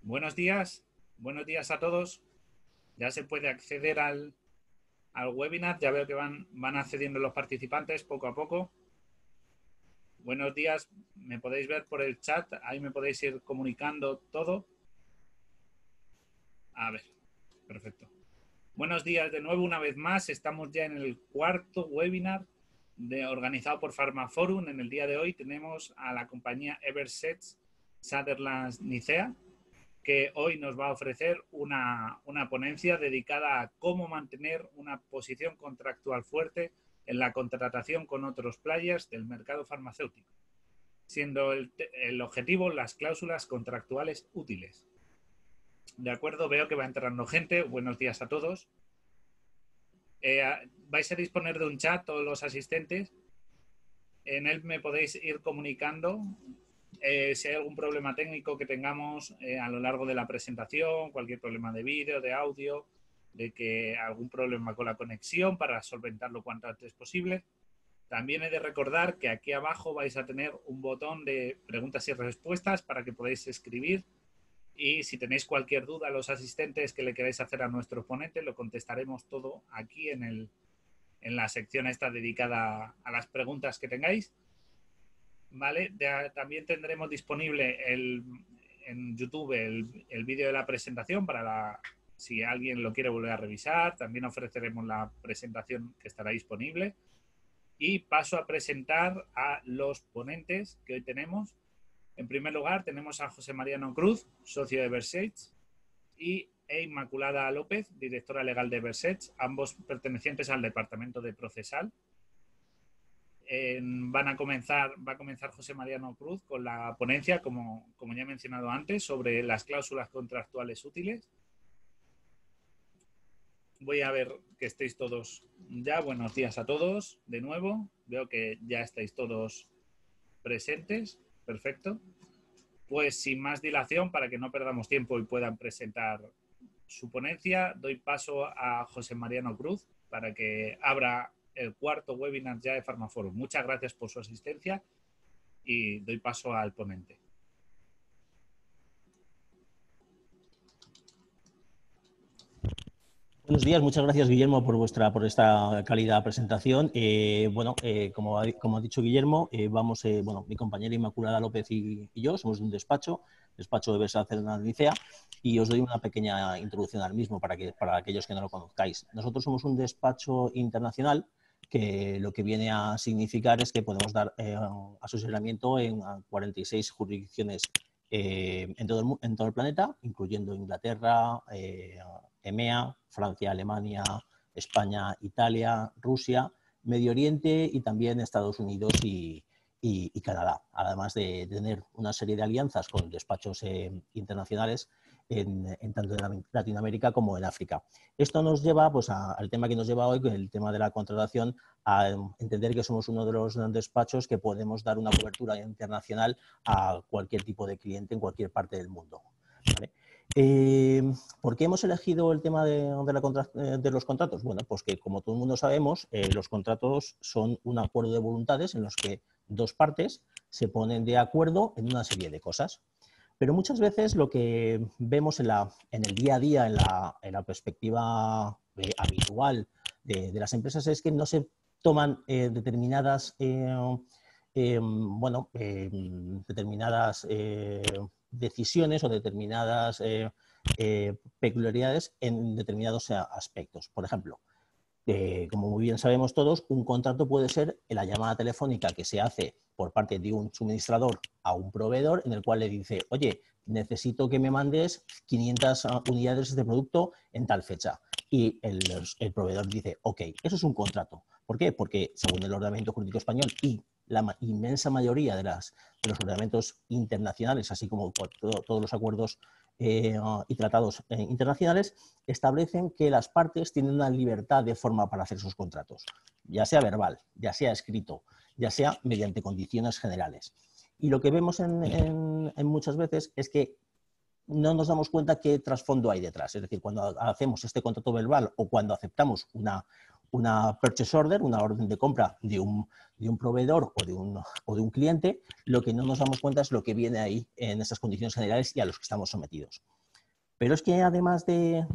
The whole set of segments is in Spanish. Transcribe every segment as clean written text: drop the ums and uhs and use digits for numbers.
buenos días a todos. Ya se puede acceder al webinar, ya veo que van accediendo los participantes poco a poco. Buenos días, me podéis ver por el chat, ahí me podéis ir comunicando todo. A ver, perfecto. Buenos días de nuevo una vez más, estamos ya en el cuarto webinar organizado por Pharmaforum. En el día de hoy tenemos a la compañía Everseds Sutherland Nicea, que hoy nos va a ofrecer una ponencia dedicada a cómo mantener una posición contractual fuerte en la contratación con otros players del mercado farmacéutico, siendo el objetivo las cláusulas contractuales útiles. De acuerdo, veo que va entrando gente. Buenos días a todos. Vais a disponer de un chat, todos los asistentes. En él me podéis ir comunicando si hay algún problema técnico que tengamos a lo largo de la presentación, cualquier problema de vídeo, de audio, de que algún problema con la conexión para solventarlo cuanto antes posible. También he de recordar que aquí abajo vais a tener un botón de preguntas y respuestas para que podáis escribir, y si tenéis cualquier duda a los asistentes que le queráis hacer a nuestro ponente, lo contestaremos todo aquí en la sección esta dedicada a las preguntas que tengáis. ¿Vale? También tendremos disponible en YouTube el vídeo de la presentación para si alguien lo quiere volver a revisar. También ofreceremos la presentación que estará disponible. Y paso a presentar a los ponentes que hoy tenemos. En primer lugar, tenemos a José Mariano Cruz, socio de Everseds, y Inmaculada López, directora legal de Everseds, ambos pertenecientes al departamento de Procesal. Va a comenzar José Mariano Cruz con la ponencia, como ya he mencionado antes, sobre las cláusulas contractuales útiles. Voy a ver que estéis todos ya. Buenos días a todos de nuevo. Veo que ya estáis todos presentes. Perfecto. Pues sin más dilación, para que no perdamos tiempo y puedan presentar su ponencia, doy paso a José Mariano Cruz para que abra el cuarto webinar ya de Pharmaforum. Muchas gracias por su asistencia y doy paso al ponente. Buenos días, muchas gracias Guillermo por esta cálida presentación. Como ha dicho Guillermo, mi compañera Inmaculada López y yo somos de un despacho de Everseds Sutherland Nicea, y os doy una pequeña introducción al mismo para aquellos que no lo conozcáis. Nosotros somos un despacho internacional que lo que viene a significar es que podemos dar asesoramiento en 46 jurisdicciones en todo el planeta, incluyendo Inglaterra, EMEA, Francia, Alemania, España, Italia, Rusia, Medio Oriente y también Estados Unidos y Canadá, además de tener una serie de alianzas con despachos internacionales tanto en Latinoamérica como en África. Esto nos lleva pues, al tema que nos lleva hoy, el tema de la contratación, a entender que somos uno de los despachos que podemos dar una cobertura internacional a cualquier tipo de cliente en cualquier parte del mundo. ¿Vale? ¿Por qué hemos elegido el tema de los contratos? Bueno, pues que como todo el mundo sabemos, los contratos son un acuerdo de voluntades en los que dos partes se ponen de acuerdo en una serie de cosas. Pero muchas veces lo que vemos en el día a día, en la perspectiva habitual de las empresas, es que no se toman determinadas decisiones o determinadas peculiaridades en determinados aspectos. Por ejemplo, como muy bien sabemos todos, un contrato puede ser la llamada telefónica que se hace por parte de un suministrador a un proveedor, en el cual le dice, oye, necesito que me mandes 500 unidades de producto en tal fecha. Y el proveedor dice, ok, eso es un contrato. ¿Por qué? Porque según el ordenamiento jurídico español y la inmensa mayoría de los ordenamientos internacionales, así como todos los acuerdos y tratados internacionales, establecen que las partes tienen una libertad de forma para hacer esos contratos, ya sea verbal, ya sea escrito, ya sea mediante condiciones generales. Y lo que vemos en muchas veces es que no nos damos cuenta qué trasfondo hay detrás. Es decir, cuando hacemos este contrato verbal o cuando aceptamos una purchase order, una orden de compra de un proveedor o de un cliente, lo que no nos damos cuenta es lo que viene ahí en esas condiciones generales y a los que estamos sometidos. Pero es que además de,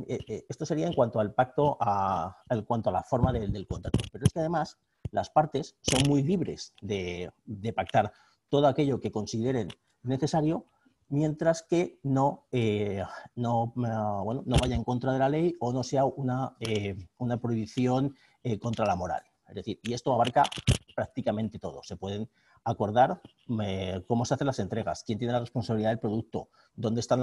esto sería en cuanto al pacto, en cuanto a la forma del contrato, pero es que además las partes son muy libres de pactar todo aquello que consideren necesario, mientras que no vaya en contra de la ley o no sea una prohibición contra la moral. Es decir, y esto abarca prácticamente todo. Se pueden acordar cómo se hacen las entregas, quién tiene la responsabilidad del producto, dónde están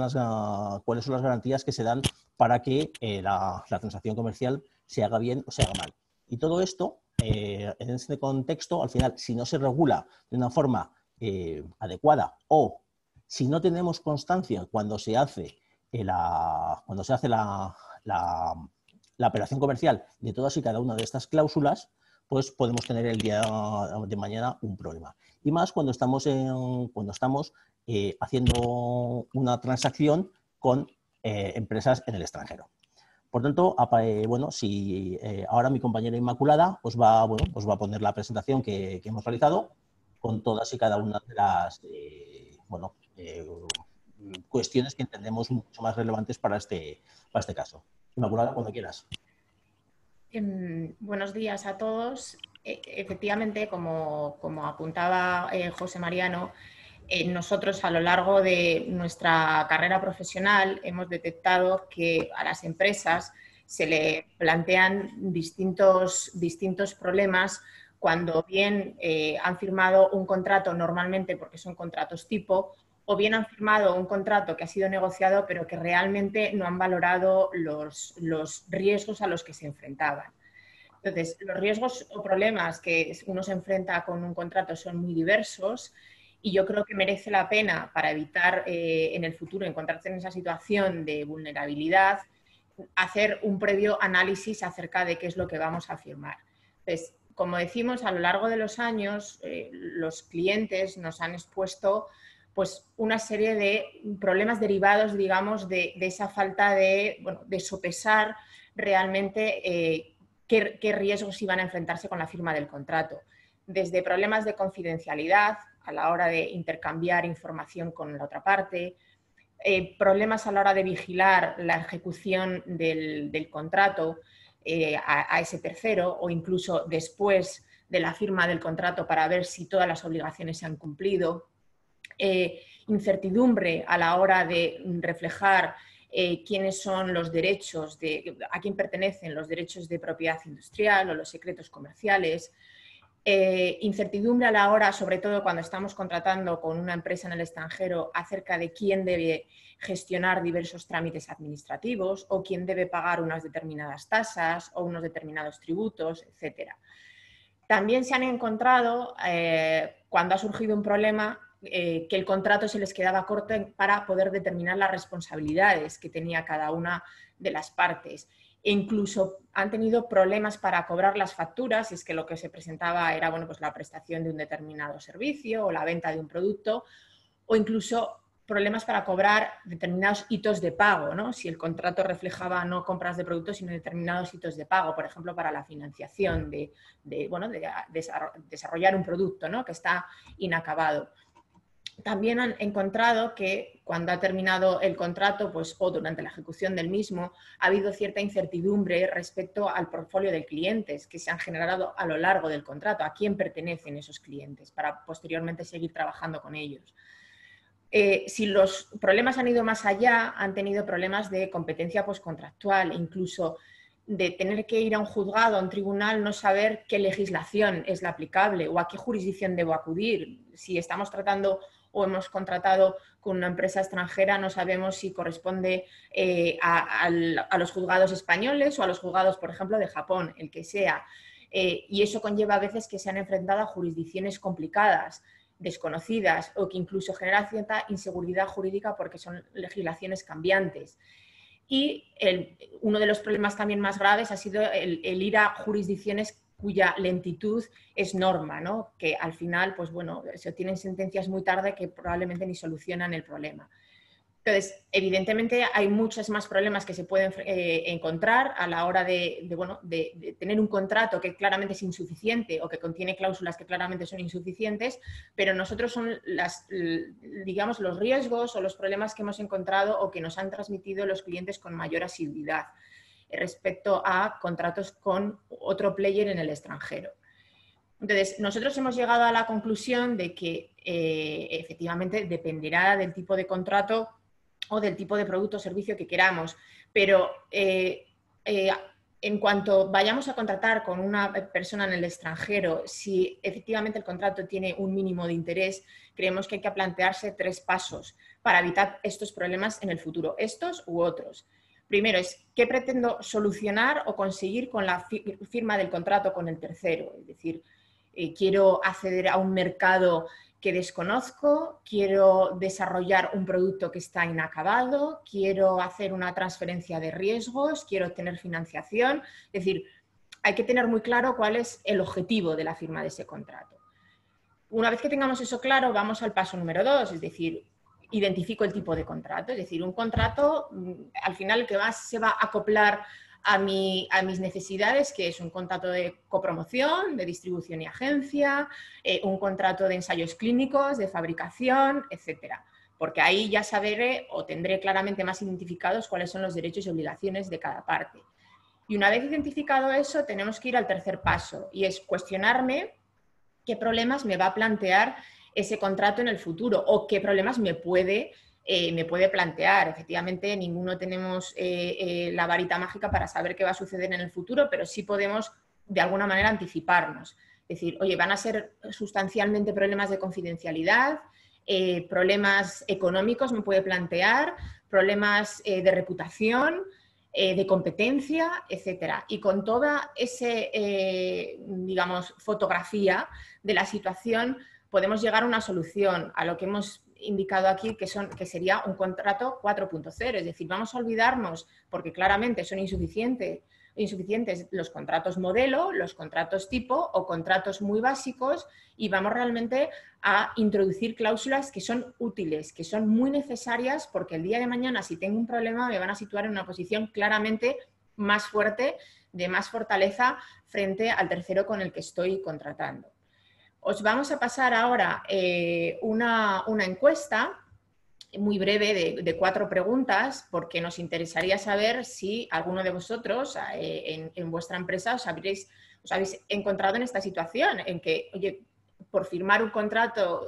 cuáles son las garantías que se dan para que la transacción comercial se haga bien o se haga mal. Y todo esto, en este contexto, al final, si no se regula de una forma adecuada o si no tenemos constancia cuando se hace la operación comercial de todas y cada una de estas cláusulas, pues podemos tener el día de mañana un problema. Y más cuando estamos haciendo una transacción con empresas en el extranjero. Por tanto, si ahora mi compañera Inmaculada os va a poner la presentación que hemos realizado con todas y cada una de las cuestiones que entendemos mucho más relevantes para este caso. Inmaculada, cuando quieras. Buenos días a todos. Efectivamente, como apuntaba José Mariano, nosotros a lo largo de nuestra carrera profesional hemos detectado que a las empresas se le plantean distintos problemas cuando bien han firmado un contrato normalmente porque son contratos tipo, o bien han firmado un contrato que ha sido negociado pero que realmente no han valorado los riesgos a los que se enfrentaban. Entonces, los riesgos o problemas que uno se enfrenta con un contrato son muy diversos y yo creo que merece la pena, para evitar en el futuro encontrarse en esa situación de vulnerabilidad, hacer un previo análisis acerca de qué es lo que vamos a firmar. Entonces, como decimos, a lo largo de los años los clientes nos han expuesto pues, una serie de problemas derivados, digamos, de esa falta de sopesar realmente qué riesgos iban a enfrentarse con la firma del contrato. Desde problemas de confidencialidad a la hora de intercambiar información con la otra parte, problemas a la hora de vigilar la ejecución del contrato a ese tercero o incluso después de la firma del contrato para ver si todas las obligaciones se han cumplido, incertidumbre a la hora de reflejar quiénes son los derechos, a quién pertenecen los derechos de propiedad industrial o los secretos comerciales, incertidumbre a la hora, sobre todo cuando estamos contratando con una empresa en el extranjero, acerca de quién debe gestionar diversos trámites administrativos o quién debe pagar unas determinadas tasas o unos determinados tributos, etc. También se han encontrado, cuando ha surgido un problema, que el contrato se les quedaba corto para poder determinar las responsabilidades que tenía cada una de las partes. E incluso han tenido problemas para cobrar las facturas, si es que lo que se presentaba era pues la prestación de un determinado servicio o la venta de un producto, o incluso problemas para cobrar determinados hitos de pago, ¿no? Si el contrato reflejaba no compras de productos, sino determinados hitos de pago, por ejemplo, para la financiación de desarrollar un producto, ¿no? Que está inacabado. También han encontrado que cuando ha terminado el contrato, pues, o durante la ejecución del mismo, ha habido cierta incertidumbre respecto al portfolio de clientes que se han generado a lo largo del contrato, a quién pertenecen esos clientes, para posteriormente seguir trabajando con ellos. Si los problemas han ido más allá, han tenido problemas de competencia postcontractual, incluso de tener que ir a un juzgado, a un tribunal, no saber qué legislación es la aplicable o a qué jurisdicción debo acudir. Si estamos tratando o hemos contratado con una empresa extranjera, no sabemos si corresponde a los juzgados españoles o a los juzgados, por ejemplo, de Japón, el que sea. Y eso conlleva a veces que se han enfrentado a jurisdicciones complicadas, desconocidas, o que incluso genera cierta inseguridad jurídica porque son legislaciones cambiantes. Y uno de los problemas también más graves ha sido el ir a jurisdicciones cuya lentitud es norma, ¿no? Que al final, pues bueno, se obtienen sentencias muy tarde que probablemente ni solucionan el problema. Entonces, evidentemente hay muchos más problemas que se pueden encontrar a la hora de tener un contrato que claramente es insuficiente o que contiene cláusulas que claramente son insuficientes, pero nosotros son digamos, los riesgos o los problemas que hemos encontrado o que nos han transmitido los clientes con mayor asiduidad respecto a contratos con otro player en el extranjero. Entonces, nosotros hemos llegado a la conclusión de que efectivamente dependerá del tipo de contrato o del tipo de producto o servicio que queramos, pero en cuanto vayamos a contratar con una persona en el extranjero, si efectivamente el contrato tiene un mínimo de interés, creemos que hay que plantearse 3 pasos para evitar estos problemas en el futuro, estos u otros. Primero es, ¿qué pretendo solucionar o conseguir con la firma del contrato con el tercero? Es decir, quiero acceder a un mercado que desconozco, quiero desarrollar un producto que está inacabado, quiero hacer una transferencia de riesgos, quiero obtener financiación. Es decir, hay que tener muy claro cuál es el objetivo de la firma de ese contrato. Una vez que tengamos eso claro, vamos al paso número 2, es decir, identifico el tipo de contrato. Es decir, un contrato, al final, el que más se va a acoplar a mis necesidades, que es un contrato de copromoción, de distribución y agencia, un contrato de ensayos clínicos, de fabricación, etcétera. Porque ahí ya sabré o tendré claramente más identificados cuáles son los derechos y obligaciones de cada parte. Y una vez identificado eso, tenemos que ir al tercer paso, y es cuestionarme qué problemas me va a plantear ese contrato en el futuro o qué problemas me puede plantear. Efectivamente, ninguno tenemos la varita mágica para saber qué va a suceder en el futuro, pero sí podemos de alguna manera anticiparnos. Es decir, oye, van a ser sustancialmente problemas de confidencialidad, problemas económicos me puede plantear, problemas de reputación, de competencia, etcétera. Y con toda esa, digamos, fotografía de la situación podemos llegar a una solución, a lo que hemos indicado aquí, que sería un contrato 4.0, es decir, vamos a olvidarnos, porque claramente son insuficientes los contratos modelo, los contratos tipo o contratos muy básicos, y vamos realmente a introducir cláusulas que son útiles, que son muy necesarias, porque el día de mañana, si tengo un problema, me van a situar en una posición claramente más fuerte, de más fortaleza frente al tercero con el que estoy contratando. Os vamos a pasar ahora una encuesta muy breve de 4 preguntas, porque nos interesaría saber si alguno de vosotros en vuestra empresa os habéis encontrado en esta situación, en que, oye, por firmar un contrato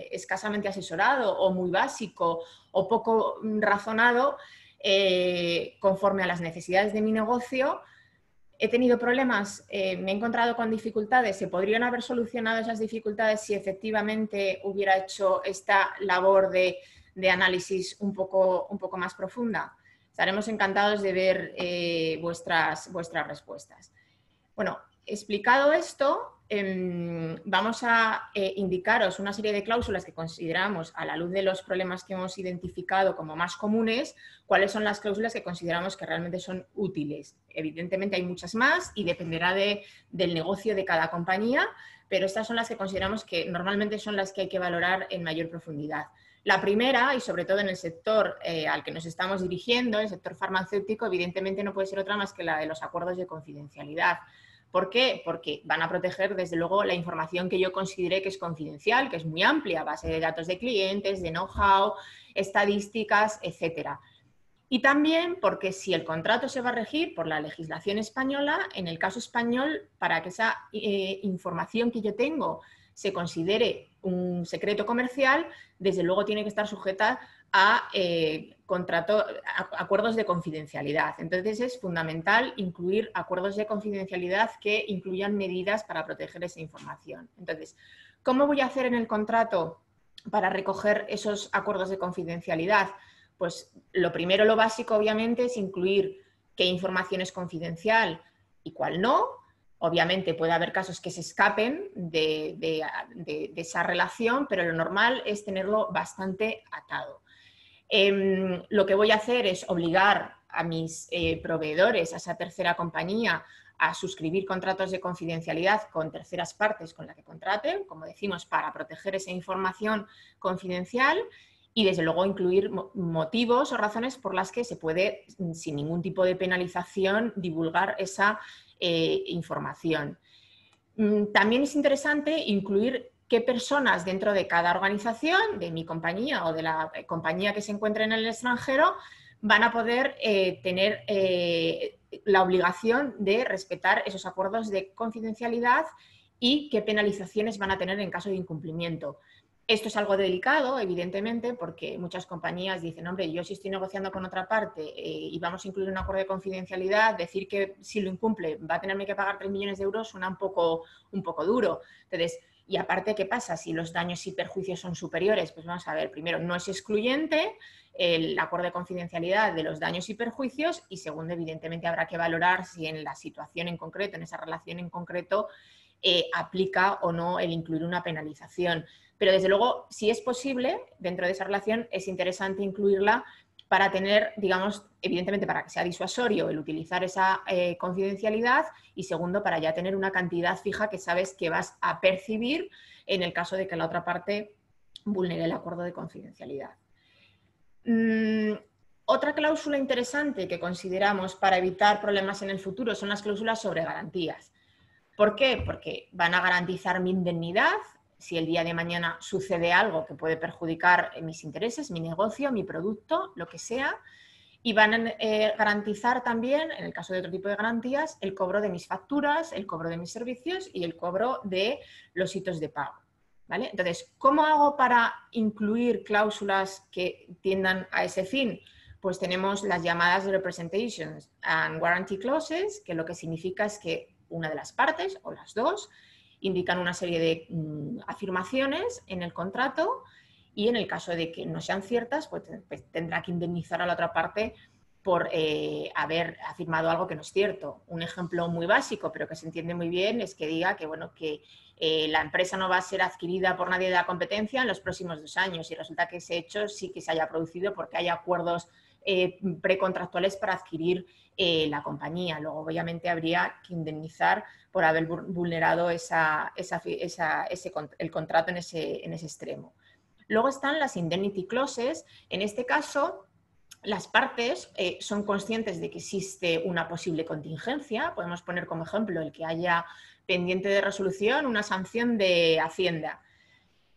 escasamente asesorado o muy básico o poco razonado, conforme a las necesidades de mi negocio, he tenido problemas, me he encontrado con dificultades. ¿Se podrían haber solucionado esas dificultades si efectivamente hubiera hecho esta labor de análisis un poco más profunda? Estaremos encantados de ver vuestras respuestas. Bueno, explicado esto, vamos a indicaros una serie de cláusulas que consideramos, a la luz de los problemas que hemos identificado como más comunes, cuáles son las cláusulas que consideramos que realmente son útiles. Evidentemente hay muchas más y dependerá del negocio de cada compañía, pero estas son las que consideramos que normalmente son las que hay que valorar en mayor profundidad. La primera, y sobre todo en el sector al que nos estamos dirigiendo, el sector farmacéutico, evidentemente no puede ser otra más que la de los acuerdos de confidencialidad. ¿Por qué? Porque van a proteger, desde luego, la información que yo considere que es confidencial, que es muy amplia, base de datos de clientes, de know-how, estadísticas, etcétera. Y también porque si el contrato se va a regir por la legislación española, en el caso español, para que esa información que yo tengo se considere un secreto comercial, desde luego tiene que estar sujeta a acuerdos de confidencialidad. Entonces es fundamental incluir acuerdos de confidencialidad que incluyan medidas para proteger esa información. Entonces, ¿cómo voy a hacer en el contrato para recoger esos acuerdos de confidencialidad? Pues lo primero, lo básico, obviamente, es incluir qué información es confidencial y cuál no. Obviamente puede haber casos que se escapen de esa relación, pero lo normal es tenerlo bastante atado. Lo que voy a hacer es obligar a mis proveedores, a esa tercera compañía, a suscribir contratos de confidencialidad con terceras partes con las que contraten, como decimos, para proteger esa información confidencial. y desde luego incluir motivos o razones por las que se puede, sin ningún tipo de penalización, divulgar esa información. También es interesante incluir qué personas dentro de cada organización, de mi compañía o de la compañía que se encuentre en el extranjero, van a poder tener la obligación de respetar esos acuerdos de confidencialidad y qué penalizaciones van a tener en caso de incumplimiento. Esto es algo delicado, evidentemente, porque muchas compañías dicen, hombre, yo si estoy negociando con otra parte y vamos a incluir un acuerdo de confidencialidad, decir que si lo incumple va a tenerme que pagar 3 millones de euros suena un poco duro. Entonces, y aparte, ¿qué pasa? Si los daños y perjuicios son superiores, pues vamos a ver, primero, no es excluyente el acuerdo de confidencialidad de los daños y perjuicios y segundo, evidentemente, habrá que valorar si en la situación en concreto, en esa relación en concreto, aplica o no el incluir una penalización. Pero desde luego, si es posible, dentro de esa relación es interesante incluirla para tener, digamos, evidentemente para que sea disuasorio el utilizar esa confidencialidad y segundo, para ya tener una cantidad fija que sabes que vas a percibir en el caso de que la otra parte vulnere el acuerdo de confidencialidad. Otra cláusula interesante que consideramos para evitar problemas en el futuro son las cláusulas sobre garantías. ¿Por qué? Porque van a garantizar mi indemnidad si el día de mañana sucede algo que puede perjudicar mis intereses, mi negocio, mi producto, lo que sea, y van a garantizar también, en el caso de otro tipo de garantías, el cobro de mis facturas, el cobro de mis servicios y el cobro de los hitos de pago. ¿Vale? Entonces, ¿cómo hago para incluir cláusulas que tiendan a ese fin? Pues tenemos las llamadas representations and warranty clauses, que lo que significa es que una de las partes o las dos indican una serie de afirmaciones en el contrato y en el caso de que no sean ciertas, pues tendrá que indemnizar a la otra parte por haber afirmado algo que no es cierto. Un ejemplo muy básico, pero que se entiende muy bien, es que diga que, bueno, que la empresa no va a ser adquirida por nadie de la competencia en los próximos 2 años y resulta que ese hecho sí que se haya producido porque hay acuerdos precontractuales para adquirir la compañía. Luego, obviamente, habría que indemnizar por haber vulnerado el contrato en ese extremo. Luego están las indemnity clauses. En este caso, las partes son conscientes de que existe una posible contingencia. Podemos poner como ejemplo el que haya pendiente de resolución una sanción de Hacienda.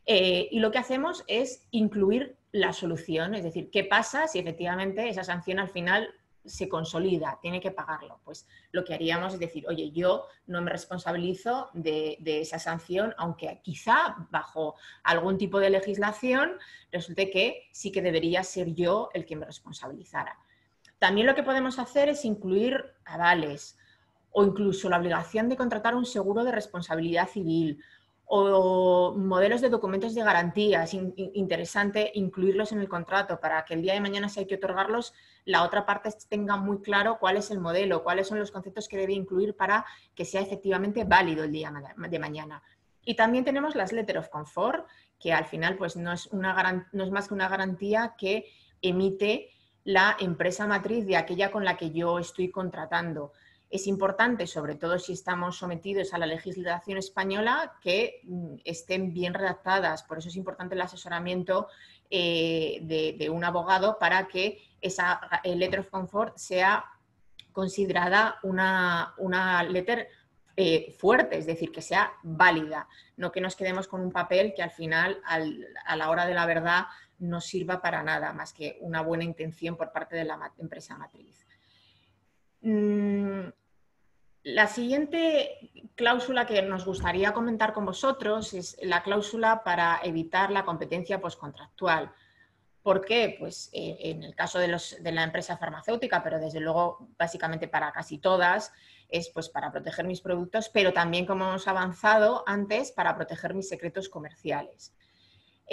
Y lo que hacemos es incluir la solución, es decir, ¿qué pasa si efectivamente esa sanción al final se consolida, tiene que pagarlo? Pues lo que haríamos es decir, oye, yo no me responsabilizo de esa sanción, aunque quizá bajo algún tipo de legislación resulte que sí que debería ser yo el que me responsabilizara. También lo que podemos hacer es incluir avales o incluso la obligación de contratar un seguro de responsabilidad civil o modelos de documentos de garantía. Es interesante incluirlos en el contrato para que el día de mañana, si hay que otorgarlos, la otra parte tenga muy claro cuál es el modelo, cuáles son los conceptos que debe incluir para que sea efectivamente válido el día de mañana. Y también tenemos las Letter of Comfort, que al final pues, no es más que una garantía que emite la empresa matriz de aquella con la que yo estoy contratando. Es importante, sobre todo si estamos sometidos a la legislación española, que estén bien redactadas. Por eso es importante el asesoramiento de un abogado para que esa letter of comfort sea considerada una letter fuerte, es decir, que sea válida. No que nos quedemos con un papel que al final, a la hora de la verdad, no sirva para nada más que una buena intención por parte de la empresa matriz. La siguiente cláusula que nos gustaría comentar con vosotros es la cláusula para evitar la competencia postcontractual. ¿Por qué? Pues en el caso de la empresa farmacéutica, pero desde luego básicamente para casi todas, es pues para proteger mis productos, pero también, como hemos avanzado antes, para proteger mis secretos comerciales.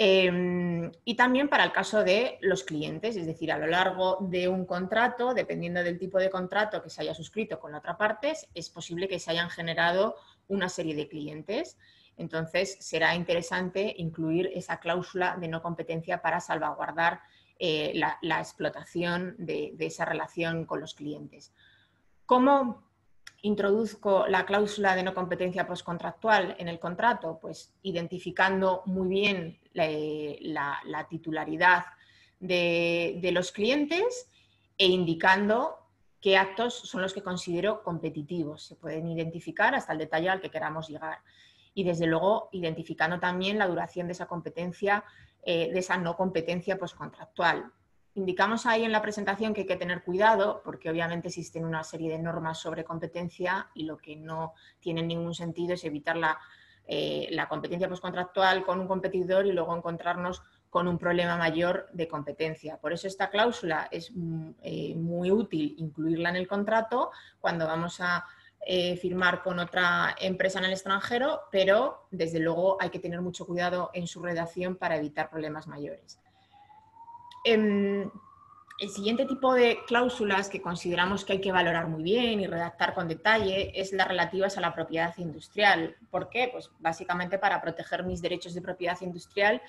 Y también para el caso de los clientes, es decir, a lo largo de un contrato, dependiendo del tipo de contrato que se haya suscrito con la otra parte, es posible que se hayan generado una serie de clientes. Entonces, será interesante incluir esa cláusula de no competencia para salvaguardar la explotación de esa relación con los clientes. ¿Cómo introduzco la cláusula de no competencia postcontractual en el contrato? Pues identificando muy bien la titularidad de los clientes e indicando qué actos son los que considero competitivos. Se pueden identificar hasta el detalle al que queramos llegar. Y desde luego identificando también la duración de esa competencia, de esa no competencia postcontractual. Indicamos ahí en la presentación que hay que tener cuidado porque obviamente existen una serie de normas sobre competencia y lo que no tiene ningún sentido es evitar la competencia postcontractual con un competidor y luego encontrarnos con un problema mayor de competencia. Por eso esta cláusula es muy útil incluirla en el contrato cuando vamos a firmar con otra empresa en el extranjero, pero desde luego hay que tener mucho cuidado en su redacción para evitar problemas mayores. El siguiente tipo de cláusulas que consideramos que hay que valorar muy bien y redactar con detalle es las relativas a la propiedad industrial. ¿Por qué? Pues básicamente para proteger mis derechos de propiedad industrial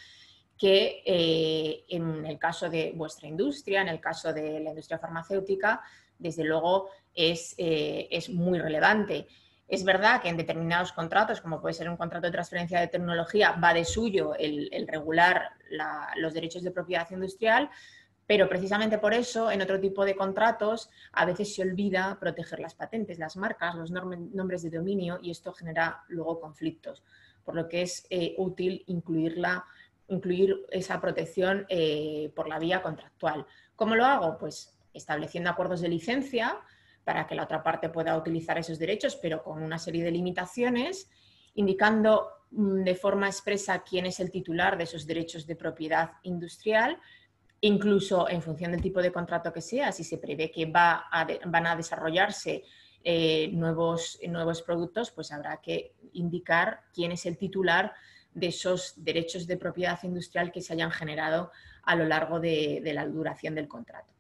que en el caso de vuestra industria, en el caso de la industria farmacéutica, desde luego es muy relevante. Es verdad que en determinados contratos, como puede ser un contrato de transferencia de tecnología, va de suyo el regular los derechos de propiedad industrial, pero precisamente por eso en otro tipo de contratos a veces se olvida proteger las patentes, las marcas, los nombres de dominio y esto genera luego conflictos, por lo que es útil incluir esa protección por la vía contractual. ¿Cómo lo hago? Pues estableciendo acuerdos de licencia para que la otra parte pueda utilizar esos derechos, pero con una serie de limitaciones, indicando de forma expresa quién es el titular de esos derechos de propiedad industrial, incluso en función del tipo de contrato que sea, si se prevé que van a desarrollarse nuevos productos, pues habrá que indicar quién es el titular de esos derechos de propiedad industrial que se hayan generado a lo largo de la duración del contrato.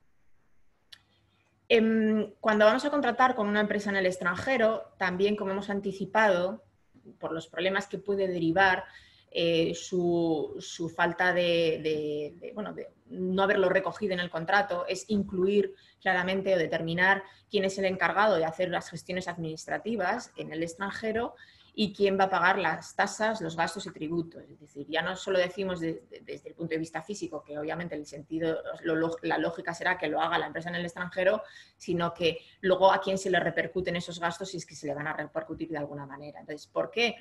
Cuando vamos a contratar con una empresa en el extranjero, también, como hemos anticipado, por los problemas que puede derivar su falta de no haberlo recogido en el contrato, es incluir claramente o determinar quién es el encargado de hacer las gestiones administrativas en el extranjero y quién va a pagar las tasas, los gastos y tributos. Es decir, ya no solo decimos desde el punto de vista físico, que obviamente el sentido, la lógica será que lo haga la empresa en el extranjero, sino que luego a quién se le repercuten esos gastos si es que se le van a repercutir de alguna manera. Entonces, ¿por qué?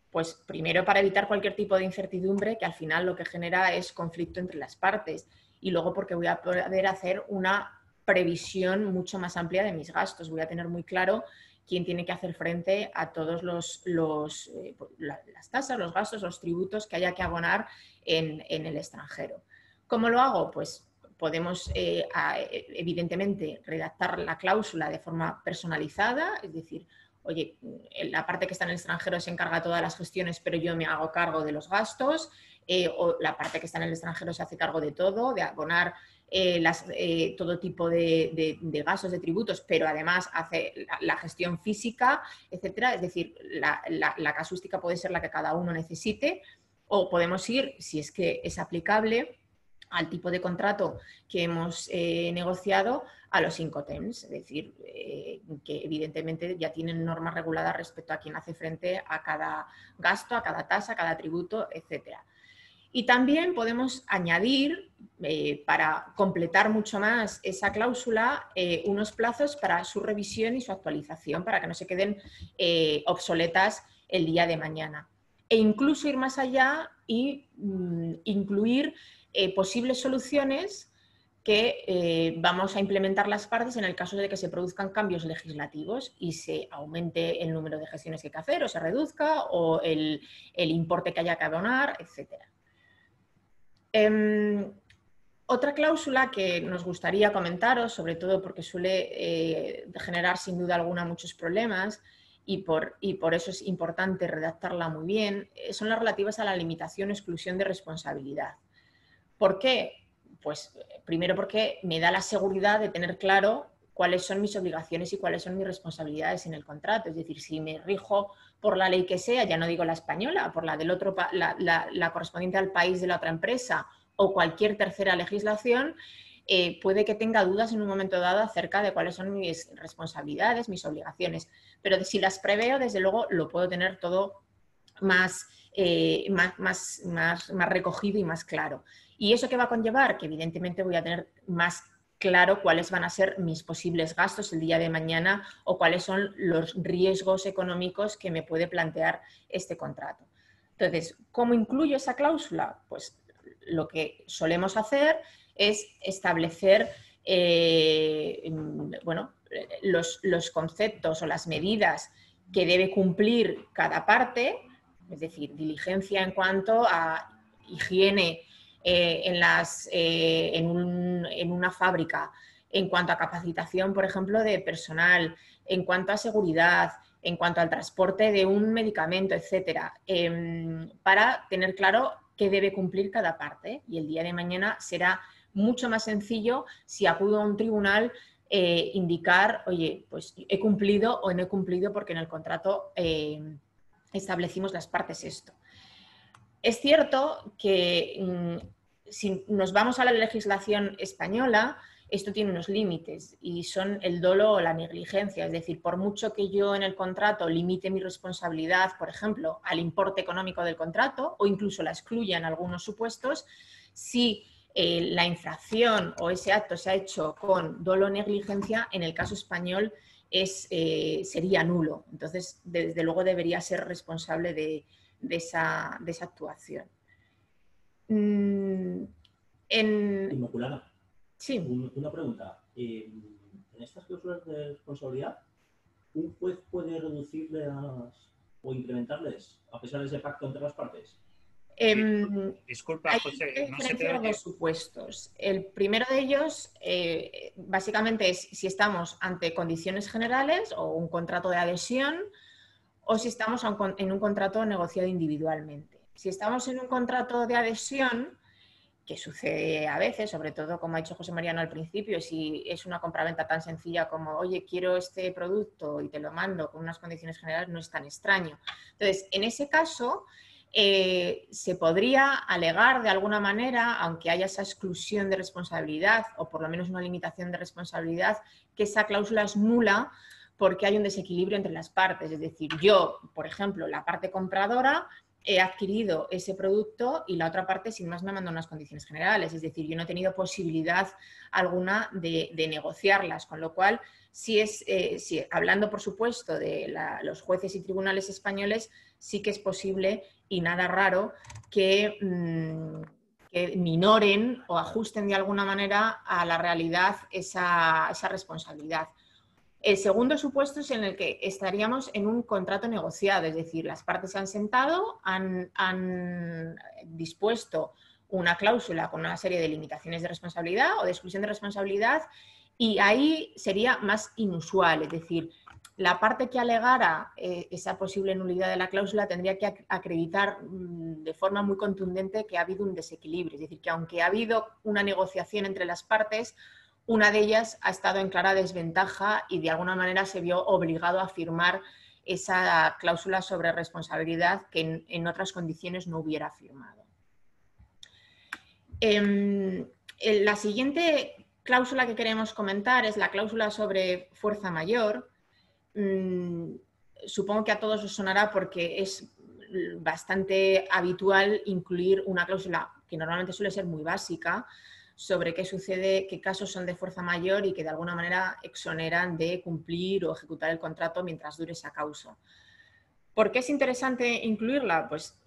Pues primero para evitar cualquier tipo de incertidumbre que al final lo que genera es conflicto entre las partes y luego porque voy a poder hacer una previsión mucho más amplia de mis gastos. Voy a tener muy claro quién tiene que hacer frente a todos las tasas, los gastos, los tributos que haya que abonar en el extranjero. ¿Cómo lo hago? Pues podemos, evidentemente, redactar la cláusula de forma personalizada, es decir, oye, la parte que está en el extranjero se encarga de todas las gestiones, pero yo me hago cargo de los gastos, o la parte que está en el extranjero se hace cargo de todo, de abonar todo tipo de gastos, de tributos, pero además hace la gestión física, etcétera. Es decir, la casuística puede ser la que cada uno necesite, o podemos ir, si es que es aplicable, al tipo de contrato que hemos negociado, a los Incoterms, es decir, que evidentemente ya tienen normas reguladas respecto a quién hace frente a cada gasto, a cada tasa, a cada tributo, etcétera. Y también podemos añadir, para completar mucho más esa cláusula, unos plazos para su revisión y su actualización, para que no se queden obsoletas el día de mañana. E incluso ir más allá y incluir posibles soluciones que vamos a implementar las partes en el caso de que se produzcan cambios legislativos y se aumente el número de gestiones que hay que hacer o se reduzca o el importe que haya que abonar, etcétera. Otra cláusula que nos gustaría comentaros, sobre todo porque suele generar sin duda alguna muchos problemas y por eso es importante redactarla muy bien, son las relativas a la limitación o exclusión de responsabilidad. ¿Por qué? Pues primero porque me da la seguridad de tener claro cuáles son mis obligaciones y cuáles son mis responsabilidades en el contrato. Es decir, si me rijo por la ley que sea, ya no digo la española, por la del otro, la correspondiente al país de la otra empresa o cualquier tercera legislación, puede que tenga dudas en un momento dado acerca de cuáles son mis responsabilidades, mis obligaciones. Pero si las preveo, desde luego lo puedo tener todo más recogido y más claro. ¿Y eso qué va a conllevar? Que evidentemente voy a tener más claro cuáles van a ser mis posibles gastos el día de mañana o cuáles son los riesgos económicos que me puede plantear este contrato. Entonces, ¿cómo incluyo esa cláusula? Pues lo que solemos hacer es establecer bueno, los conceptos o las medidas que debe cumplir cada parte, es decir, diligencia en cuanto a higiene en una fábrica, en cuanto a capacitación, por ejemplo, de personal, en cuanto a seguridad, en cuanto al transporte de un medicamento, etcétera, para tener claro qué debe cumplir cada parte. Y el día de mañana será mucho más sencillo si acudo a un tribunal indicar, oye, pues he cumplido o no he cumplido porque en el contrato establecimos las partes esto. Es cierto que si nos vamos a la legislación española, esto tiene unos límites y son el dolo o la negligencia. Es decir, por mucho que yo en el contrato limite mi responsabilidad, por ejemplo, al importe económico del contrato o incluso la excluya en algunos supuestos, si la infracción o ese acto se ha hecho con dolo o negligencia, en el caso español sería nulo. Entonces, desde luego debería ser responsable de esa actuación. Inmaculada, sí. una pregunta. En estas cláusulas de responsabilidad, ¿un juez puede reducirlas o incrementarles a pesar de ese pacto entre las partes? Disculpa, José, no se te oye. Dos supuestos. El primero de ellos, básicamente, es si estamos ante condiciones generales o un contrato de adhesión o si estamos en un contrato negociado individualmente. Si estamos en un contrato de adhesión, que sucede a veces, sobre todo, como ha dicho José Mariano al principio, si es una compraventa tan sencilla como, oye, quiero este producto y te lo mando con unas condiciones generales, no es tan extraño. Entonces, en ese caso, se podría alegar de alguna manera, aunque haya esa exclusión de responsabilidad o por lo menos una limitación de responsabilidad, que esa cláusula es nula porque hay un desequilibrio entre las partes. Es decir, yo, por ejemplo, la parte compradora, he adquirido ese producto y la otra parte sin más me manda unas condiciones generales. Es decir, yo no he tenido posibilidad alguna de negociarlas, con lo cual, hablando por supuesto de los jueces y tribunales españoles, sí que es posible y nada raro que minoren o ajusten de alguna manera a la realidad esa responsabilidad. El segundo supuesto es en el que estaríamos en un contrato negociado, es decir, las partes se han sentado, han dispuesto una cláusula con una serie de limitaciones de responsabilidad o de exclusión de responsabilidad y ahí sería más inusual, es decir, la parte que alegara esa posible nulidad de la cláusula tendría que acreditar de forma muy contundente que ha habido un desequilibrio, es decir, que aunque ha habido una negociación entre las partes, una de ellas ha estado en clara desventaja y de alguna manera se vio obligado a firmar esa cláusula sobre responsabilidad que en otras condiciones no hubiera firmado. La siguiente cláusula que queremos comentar es la cláusula sobre fuerza mayor. Supongo que a todos os sonará porque es bastante habitual incluir una cláusula que normalmente suele ser muy básica sobre qué sucede, qué casos son de fuerza mayor y que de alguna manera exoneran de cumplir o ejecutar el contrato mientras dure esa causa. ¿Por qué es interesante incluirla? Pues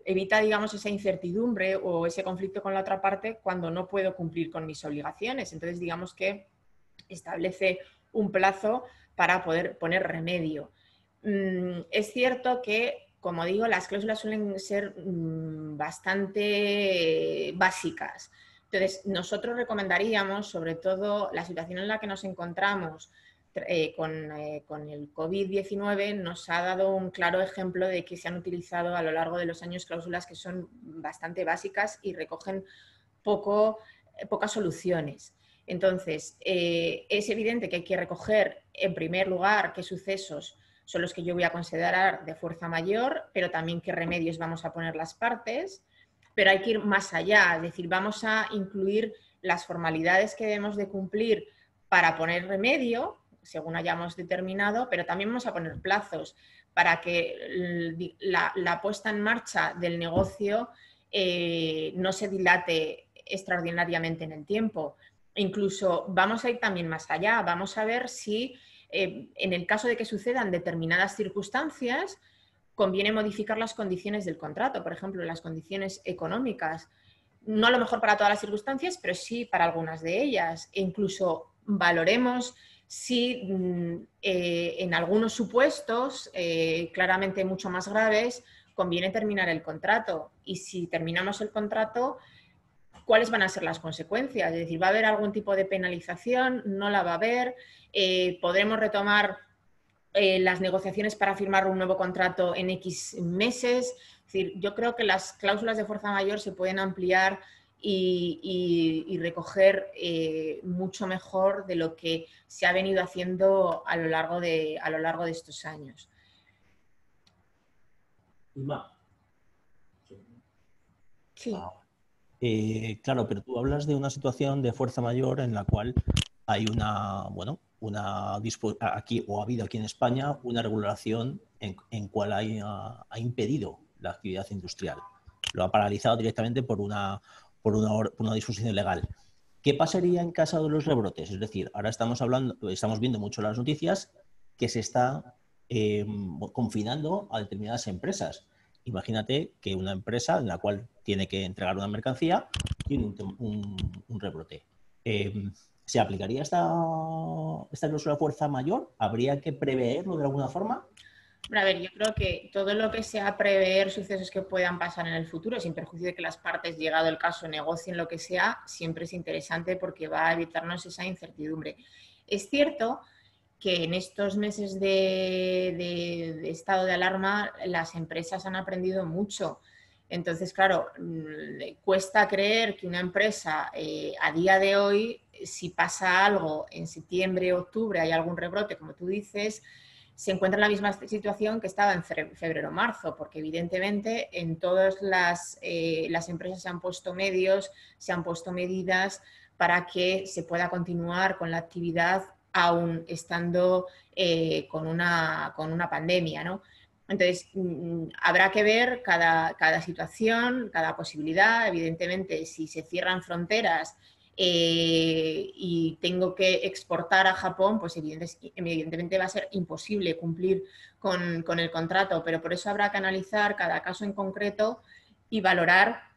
evita, digamos, esa incertidumbre o ese conflicto con la otra parte cuando no puedo cumplir con mis obligaciones. Entonces, digamos que establece un plazo para poder poner remedio. Es cierto que, como digo, las cláusulas suelen ser bastante básicas. Entonces, nosotros recomendaríamos, sobre todo la situación en la que nos encontramos con el COVID-19, nos ha dado un claro ejemplo de que se han utilizado a lo largo de los años cláusulas que son bastante básicas y recogen pocas soluciones. Entonces, es evidente que hay que recoger, en primer lugar, qué sucesos son los que yo voy a considerar de fuerza mayor, pero también qué remedios vamos a poner las partes. Pero hay que ir más allá, es decir, vamos a incluir las formalidades que debemos de cumplir para poner remedio, según hayamos determinado, pero también vamos a poner plazos para que la puesta en marcha del negocio no se dilate extraordinariamente en el tiempo. Incluso vamos a ir también más allá, vamos a ver si en el caso de que sucedan determinadas circunstancias, conviene modificar las condiciones del contrato, por ejemplo, las condiciones económicas. No a lo mejor para todas las circunstancias, pero sí para algunas de ellas. E incluso valoremos si en algunos supuestos claramente mucho más graves conviene terminar el contrato. Y si terminamos el contrato, ¿cuáles van a ser las consecuencias? Es decir, ¿va a haber algún tipo de penalización? ¿No la va a haber? ¿Podremos retomar las negociaciones para firmar un nuevo contrato en X meses? Es decir, yo creo que las cláusulas de fuerza mayor se pueden ampliar y recoger mucho mejor de lo que se ha venido haciendo a lo largo de estos años. Sí. Claro, pero tú hablas de una situación de fuerza mayor en la cual hay aquí, o ha habido aquí en España, una regulación en cual ha impedido la actividad industrial. Lo ha paralizado directamente por una disposición legal. ¿Qué pasaría en caso de los rebrotes? Es decir, ahora estamos viendo mucho las noticias que se está confinando a determinadas empresas. Imagínate que una empresa en la cual tiene que entregar una mercancía tiene un rebrote. ¿Se aplicaría esta cláusula de fuerza mayor? ¿Habría que preverlo de alguna forma? A ver, yo creo que todo lo que sea prever sucesos que puedan pasar en el futuro, sin perjuicio de que las partes, llegado el caso, negocien lo que sea, siempre es interesante porque va a evitarnos esa incertidumbre. Es cierto que en estos meses de estado de alarma las empresas han aprendido mucho. Entonces, claro, cuesta creer que una empresa a día de hoy, si pasa algo en septiembre, octubre, hay algún rebrote, como tú dices, se encuentra en la misma situación que estaba en febrero o marzo, porque evidentemente en todas las empresas se han puesto medios, se han puesto medidas para que se pueda continuar con la actividad aún estando con una pandemia, ¿no? Entonces, habrá que ver cada situación, cada posibilidad. Evidentemente, si se cierran fronteras y tengo que exportar a Japón, pues evidentemente va a ser imposible cumplir con el contrato, pero por eso habrá que analizar cada caso en concreto y valorar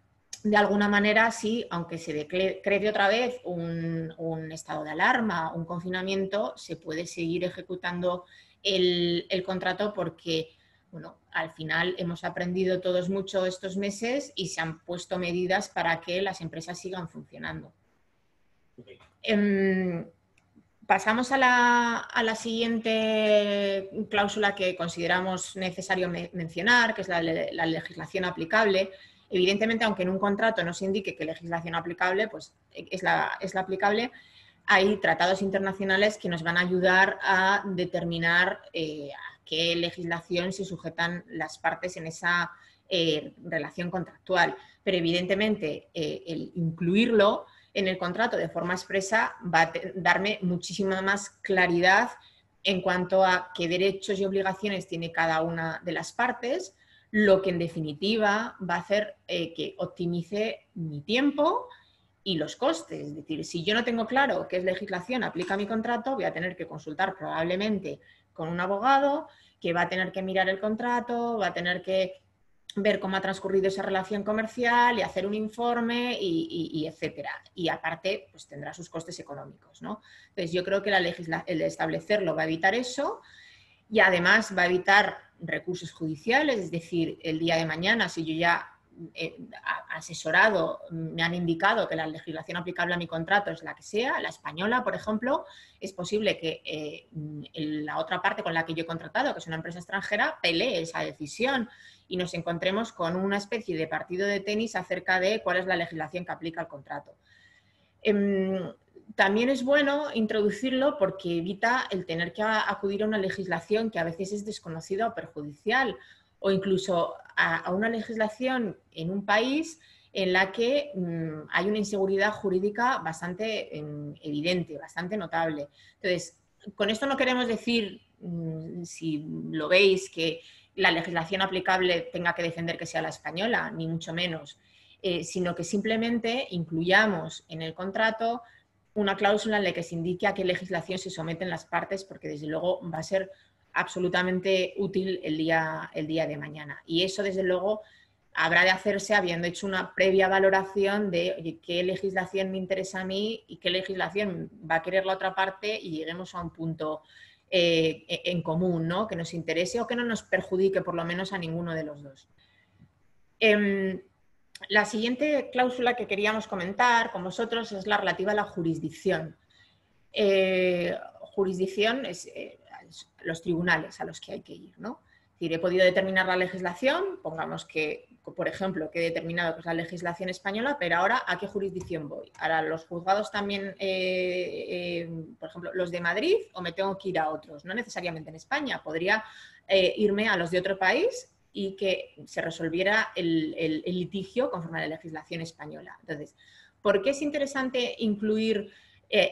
de alguna manera si, aunque se decrete otra vez un estado de alarma, un confinamiento, se puede seguir ejecutando el contrato porque, bueno, al final hemos aprendido todos mucho estos meses y se han puesto medidas para que las empresas sigan funcionando. Pasamos a la siguiente cláusula que consideramos necesario mencionar, que es la legislación aplicable. Evidentemente, aunque en un contrato no se indique qué legislación aplicable, pues es la aplicable, hay tratados internacionales que nos van a ayudar a determinar a qué legislación se sujetan las partes en esa relación contractual. Pero evidentemente, el incluirlo en el contrato de forma expresa va a darme muchísima más claridad en cuanto a qué derechos y obligaciones tiene cada una de las partes, lo que en definitiva va a hacer que optimice mi tiempo y los costes. Es decir, si yo no tengo claro qué legislación aplica a mi contrato, voy a tener que consultar probablemente con un abogado que va a tener que mirar el contrato, va a tener que ver cómo ha transcurrido esa relación comercial y hacer un informe y etcétera. Y aparte, pues tendrá sus costes económicos, ¿no? Entonces, yo creo que el establecerlo va a evitar eso y además va a evitar recursos judiciales, es decir, el día de mañana, si yo ya asesorado, me han indicado que la legislación aplicable a mi contrato es la que sea, la española, por ejemplo, es posible que la otra parte con la que yo he contratado, que es una empresa extranjera, pelee esa decisión y nos encontremos con una especie de partido de tenis acerca de cuál es la legislación que aplica al contrato. También es bueno introducirlo porque evita el tener que acudir a una legislación que a veces es desconocida o perjudicial, o incluso a una legislación en un país en la que hay una inseguridad jurídica bastante evidente, bastante notable. Entonces, con esto no queremos decir, si lo veis, que la legislación aplicable tenga que defender que sea la española, ni mucho menos. sino que simplemente incluyamos en el contrato una cláusula en la que se indique a qué legislación se someten las partes, porque desde luego va a ser absolutamente útil el día de mañana. Y eso, desde luego, habrá de hacerse habiendo hecho una previa valoración de oye, qué legislación me interesa a mí y qué legislación va a querer la otra parte, y lleguemos a un punto en común, ¿no? Que nos interese o que no nos perjudique por lo menos a ninguno de los dos. La siguiente cláusula que queríamos comentar con vosotros es la relativa a la jurisdicción. Jurisdicción es los tribunales a los que hay que ir, ¿no? Es decir, he podido determinar la legislación, pongamos que, por ejemplo, que he determinado pues, la legislación española, pero ahora ¿a qué jurisdicción voy? ¿Ahora los juzgados también, por ejemplo, los de Madrid, o me tengo que ir a otros? No necesariamente en España, podría irme a los de otro país y que se resolviera el litigio conforme a la legislación española. Entonces, ¿por qué es interesante incluir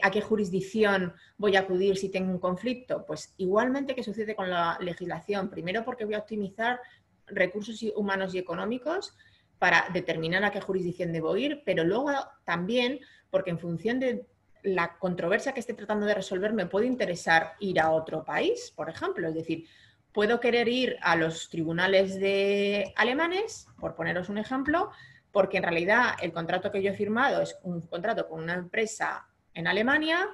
a qué jurisdicción voy a acudir si tengo un conflicto? Pues igualmente que sucede con la legislación. Primero porque voy a optimizar recursos humanos y económicos para determinar a qué jurisdicción debo ir, pero luego también porque en función de la controversia que esté tratando de resolver me puede interesar ir a otro país, por ejemplo. Es decir, puedo querer ir a los tribunales alemanes, por poneros un ejemplo, porque en realidad el contrato que yo he firmado es un contrato con una empresa en Alemania,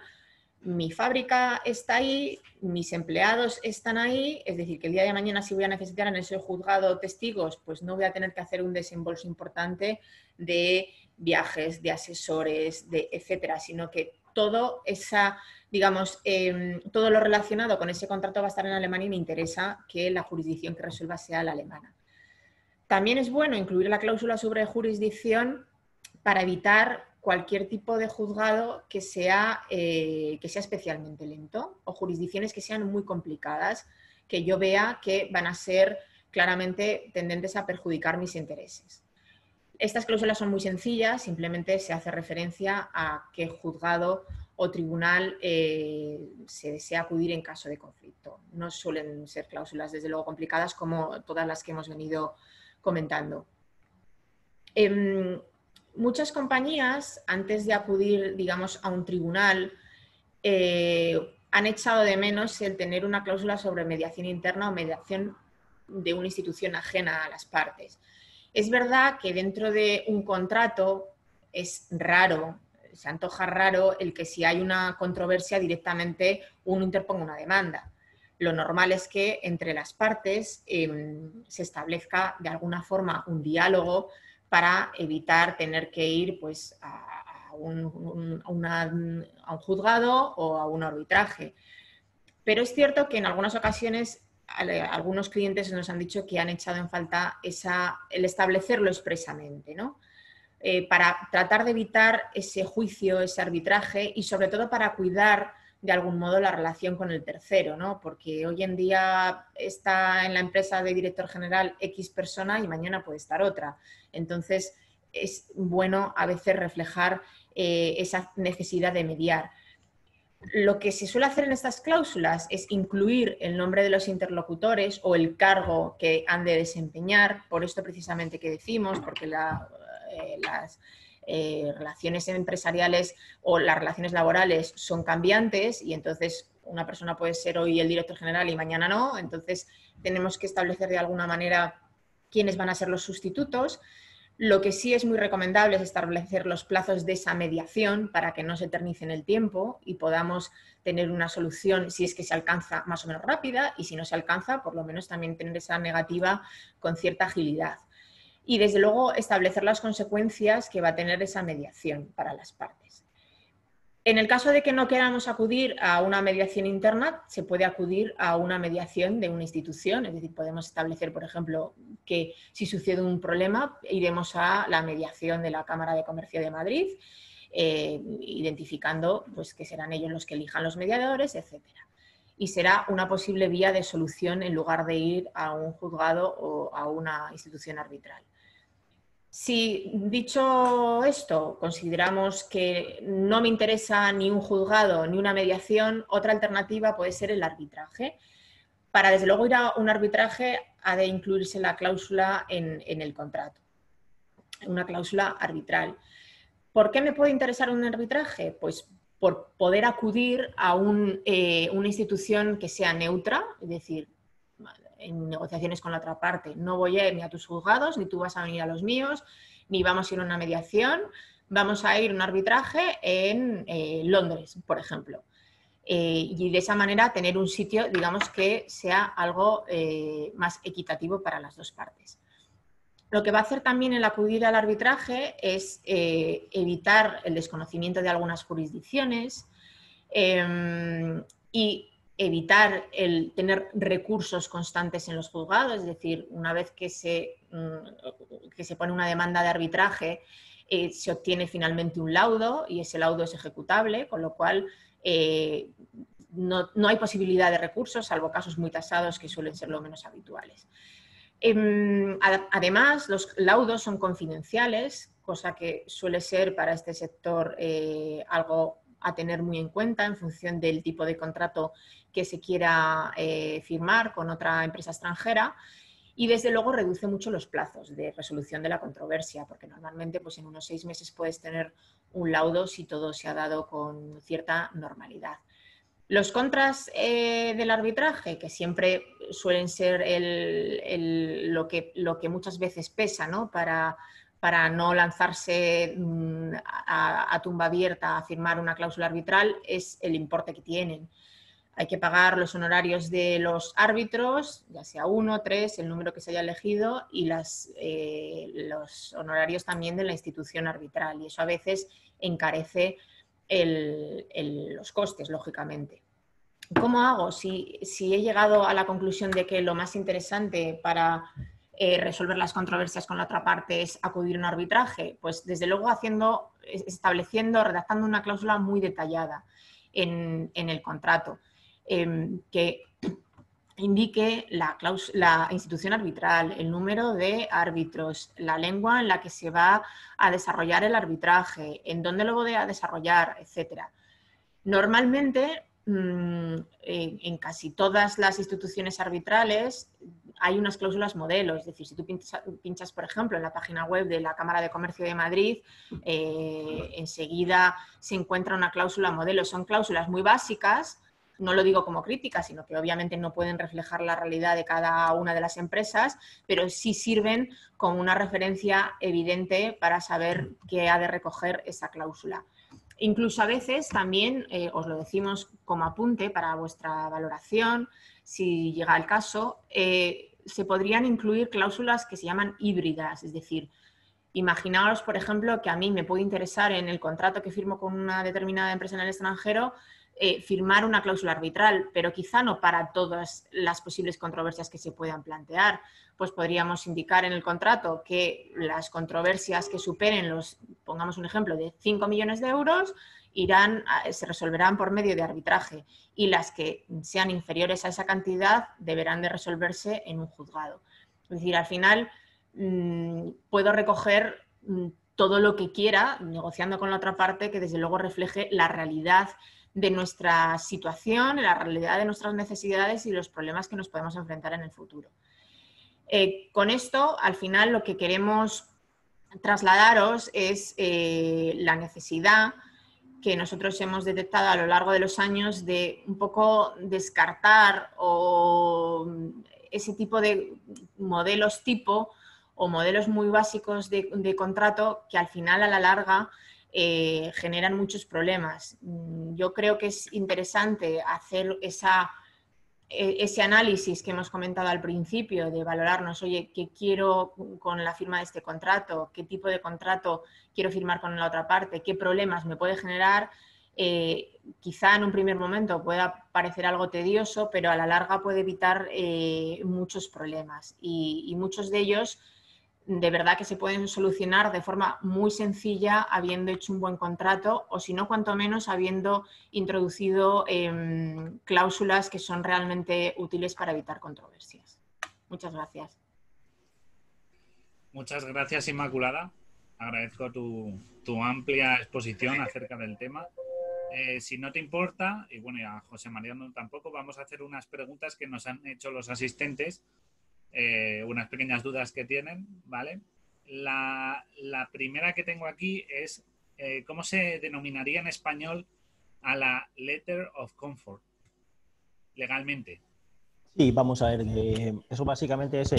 mi fábrica está ahí, mis empleados están ahí, es decir, que el día de mañana si voy a necesitar en ese juzgado testigos, pues no voy a tener que hacer un desembolso importante de viajes, de asesores, etcétera, sino que todo todo lo relacionado con ese contrato va a estar en Alemania y me interesa que la jurisdicción que resuelva sea la alemana. También es bueno incluir la cláusula sobre jurisdicción para evitar cualquier tipo de juzgado que sea especialmente lento o jurisdicciones que sean muy complicadas, que yo vea que van a ser claramente tendentes a perjudicar mis intereses. Estas cláusulas son muy sencillas, simplemente se hace referencia a qué juzgado o tribunal se desea acudir en caso de conflicto. No suelen ser cláusulas, desde luego, complicadas como todas las que hemos venido comentando. Muchas compañías, antes de acudir, digamos, a un tribunal, han echado de menos el tener una cláusula sobre mediación interna o mediación de una institución ajena a las partes. Es verdad que dentro de un contrato es raro, se antoja raro el que si hay una controversia directamente uno interponga una demanda. Lo normal es que entre las partes se establezca de alguna forma un diálogo para evitar tener que ir pues, a un juzgado o a un arbitraje. Pero es cierto que en algunas ocasiones algunos clientes nos han dicho que han echado en falta el establecerlo expresamente, ¿no? Para tratar de evitar ese juicio, ese arbitraje y sobre todo para cuidar de algún modo la relación con el tercero, ¿no? Porque hoy en día está en la empresa de director general X persona y mañana puede estar otra. Entonces es bueno a veces reflejar esa necesidad de mediar. Lo que se suele hacer en estas cláusulas es incluir el nombre de los interlocutores o el cargo que han de desempeñar, por esto precisamente que decimos, porque las relaciones empresariales o las relaciones laborales son cambiantes y entonces una persona puede ser hoy el director general y mañana no, entonces tenemos que establecer de alguna manera quiénes van a ser los sustitutos. Lo que sí es muy recomendable es establecer los plazos de esa mediación para que no se eternice en el tiempo y podamos tener una solución, si es que se alcanza, más o menos rápida, y si no se alcanza, por lo menos también tener esa negativa con cierta agilidad. Y desde luego establecer las consecuencias que va a tener esa mediación para las partes. En el caso de que no queramos acudir a una mediación interna, se puede acudir a una mediación de una institución, es decir, podemos establecer, por ejemplo, que si sucede un problema, iremos a la mediación de la Cámara de Comercio de Madrid, identificando pues, que serán ellos los que elijan los mediadores, etc. Y será una posible vía de solución en lugar de ir a un juzgado o a una institución arbitral. Si, dicho esto, consideramos que no me interesa ni un juzgado ni una mediación, otra alternativa puede ser el arbitraje. Para, desde luego, ir a un arbitraje ha de incluirse la cláusula en el contrato. una cláusula arbitral. ¿Por qué me puede interesar un arbitraje? Pues por poder acudir a una institución que sea neutra, es decir, en negociaciones con la otra parte. No voy a ir ni a tus juzgados, ni tú vas a venir a los míos, ni vamos a ir a una mediación. Vamos a ir a un arbitraje en Londres, por ejemplo. Y de esa manera tener un sitio, digamos, que sea algo más equitativo para las dos partes. Lo que va a hacer también el acudir al arbitraje es evitar el desconocimiento de algunas jurisdicciones y evitar el tener recursos constantes en los juzgados, es decir, una vez que se pone una demanda de arbitraje, se obtiene finalmente un laudo y ese laudo es ejecutable, con lo cual no hay posibilidad de recursos, salvo casos muy tasados que suelen ser lo menos habituales. Además, los laudos son confidenciales, cosa que suele ser para este sector algo a tener muy en cuenta en función del tipo de contrato que se quiera firmar con otra empresa extranjera. Y desde luego reduce mucho los plazos de resolución de la controversia, porque normalmente pues, en unos 6 meses puedes tener un laudo si todo se ha dado con cierta normalidad. Los contras del arbitraje, que siempre suelen ser lo que muchas veces pesa, ¿no? Para no lanzarse a tumba abierta a firmar una cláusula arbitral, es el importe que tienen. Hay que pagar los honorarios de los árbitros, ya sea 1, 3, el número que se haya elegido, y los honorarios también de la institución arbitral. Y eso a veces encarece los costes, lógicamente. ¿Cómo hago? Si he llegado a la conclusión de que lo más interesante para resolver las controversias con la otra parte es acudir a un arbitraje, pues desde luego redactando una cláusula muy detallada en el contrato, que indique la institución arbitral, el número de árbitros, la lengua en la que se va a desarrollar el arbitraje, en dónde lo voy a desarrollar, etc. Normalmente, en casi todas las instituciones arbitrales hay unas cláusulas modelo, es decir, si tú pinchas, por ejemplo, en la página web de la Cámara de Comercio de Madrid, enseguida se encuentra una cláusula modelo. Son cláusulas muy básicas, no lo digo como crítica, sino que obviamente no pueden reflejar la realidad de cada una de las empresas, pero sí sirven como una referencia evidente para saber qué ha de recoger esa cláusula. Incluso a veces también, os lo decimos como apunte para vuestra valoración, si llega el caso, se podrían incluir cláusulas que se llaman híbridas, es decir, imaginaos, por ejemplo, que a mí me puede interesar en el contrato que firmo con una determinada empresa en el extranjero firmar una cláusula arbitral, pero quizá no para todas las posibles controversias que se puedan plantear. Pues podríamos indicar en el contrato que las controversias que superen pongamos un ejemplo, de 5 millones de euros, se resolverán por medio de arbitraje y las que sean inferiores a esa cantidad deberán de resolverse en un juzgado. Es decir, al final puedo recoger todo lo que quiera, negociando con la otra parte, que desde luego refleje la realidad de nuestra situación, la realidad de nuestras necesidades y los problemas que nos podemos enfrentar en el futuro. Con esto, al final, lo que queremos trasladaros es la necesidad que nosotros hemos detectado a lo largo de los años de un poco descartar ese tipo de modelos tipo o modelos muy básicos de contrato que al final, a la larga, generan muchos problemas. Yo creo que es interesante hacer ese análisis que hemos comentado al principio de valorarnos, oye, ¿qué quiero con la firma de este contrato? ¿Qué tipo de contrato quiero firmar con la otra parte? ¿Qué problemas me puede generar? Quizá en un primer momento pueda parecer algo tedioso, pero a la larga puede evitar muchos problemas y muchos de ellos de verdad que se pueden solucionar de forma muy sencilla habiendo hecho un buen contrato o si no, cuanto menos habiendo introducido cláusulas que son realmente útiles para evitar controversias. Muchas gracias. Muchas gracias, Inmaculada. Agradezco tu amplia exposición acerca del tema. Si no te importa, y bueno, y a José Mariano tampoco, vamos a hacer unas preguntas que nos han hecho los asistentes, unas pequeñas dudas que tienen, ¿vale? La primera que tengo aquí es ¿cómo se denominaría en español a la Letter of Comfort legalmente? Sí, vamos a ver, eso básicamente es,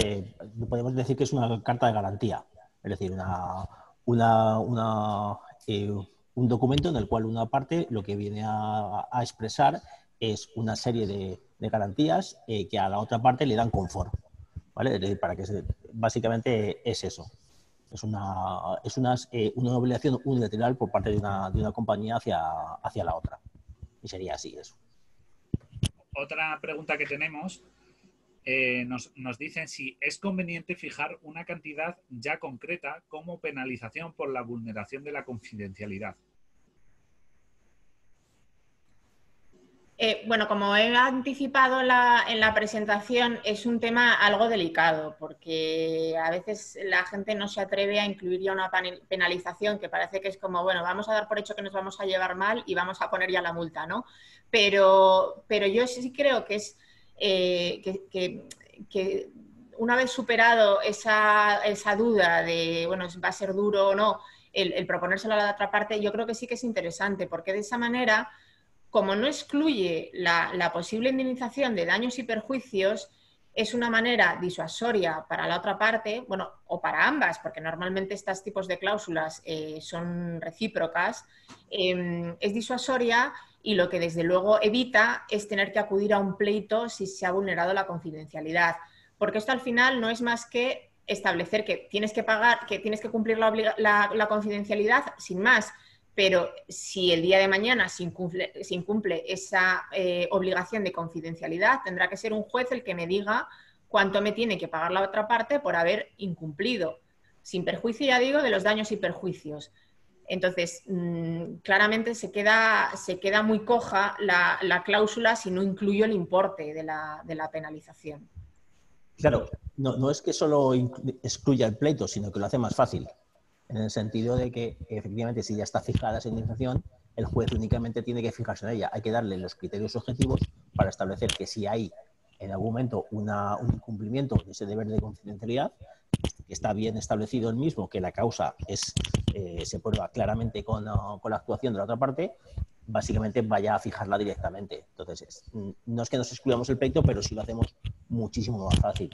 podemos decir que es una carta de garantía, es decir, una, una, eh, un documento en el cual una parte lo que viene a expresar es una serie de garantías que a la otra parte le dan confort, ¿vale? Es decir, básicamente es eso. Una obligación unilateral por parte de una compañía hacia la otra. Y sería así eso. Otra pregunta que tenemos, nos dicen si es conveniente fijar una cantidad ya concreta como penalización por la vulneración de la confidencialidad. Bueno, como he anticipado en la presentación, es un tema algo delicado porque a veces la gente no se atreve a incluir ya una penalización que parece que es como, bueno, vamos a dar por hecho que nos vamos a llevar mal y vamos a poner ya la multa, ¿no? Pero yo sí creo que es que una vez superado esa duda de, bueno, va a ser duro o no, el proponérselo a la otra parte, yo creo que sí que es interesante porque de esa manera, como no excluye la posible indemnización de daños y perjuicios, es una manera disuasoria para la otra parte, bueno, o para ambas, porque normalmente estos tipos de cláusulas son recíprocas, es disuasoria y lo que desde luego evita es tener que acudir a un pleito si se ha vulnerado la confidencialidad, porque esto al final no es más que establecer que tienes que pagar, que tienes que cumplir la confidencialidad sin más. Pero si el día de mañana se incumple esa obligación de confidencialidad, tendrá que ser un juez el que me diga cuánto me tiene que pagar la otra parte por haber incumplido, sin perjuicio, ya digo, de los daños y perjuicios. Entonces, claramente se queda muy coja la cláusula si no incluyo el importe de la penalización. Claro, no es que solo excluya el pleito, sino que lo hace más fácil. En el sentido de que, efectivamente, si ya está fijada esa indemnización, el juez únicamente tiene que fijarse en ella. Hay que darle los criterios objetivos para establecer que si hay en algún momento un incumplimiento de ese deber de confidencialidad, que está bien establecido el mismo, que la causa se prueba claramente con la actuación de la otra parte, básicamente vaya a fijarla directamente. Entonces, no es que nos excluyamos el pleito, pero sí lo hacemos muchísimo más fácil.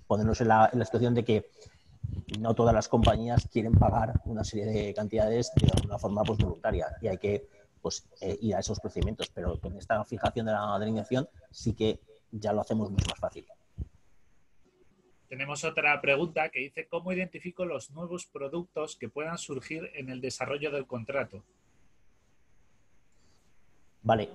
Ponernos en la situación de que no todas las compañías quieren pagar una serie de cantidades de alguna forma pues, voluntaria y hay que ir a esos procedimientos, pero con esta fijación de la delineación sí que ya lo hacemos mucho más fácil. Tenemos otra pregunta que dice ¿cómo identifico los nuevos productos que puedan surgir en el desarrollo del contrato? Vale,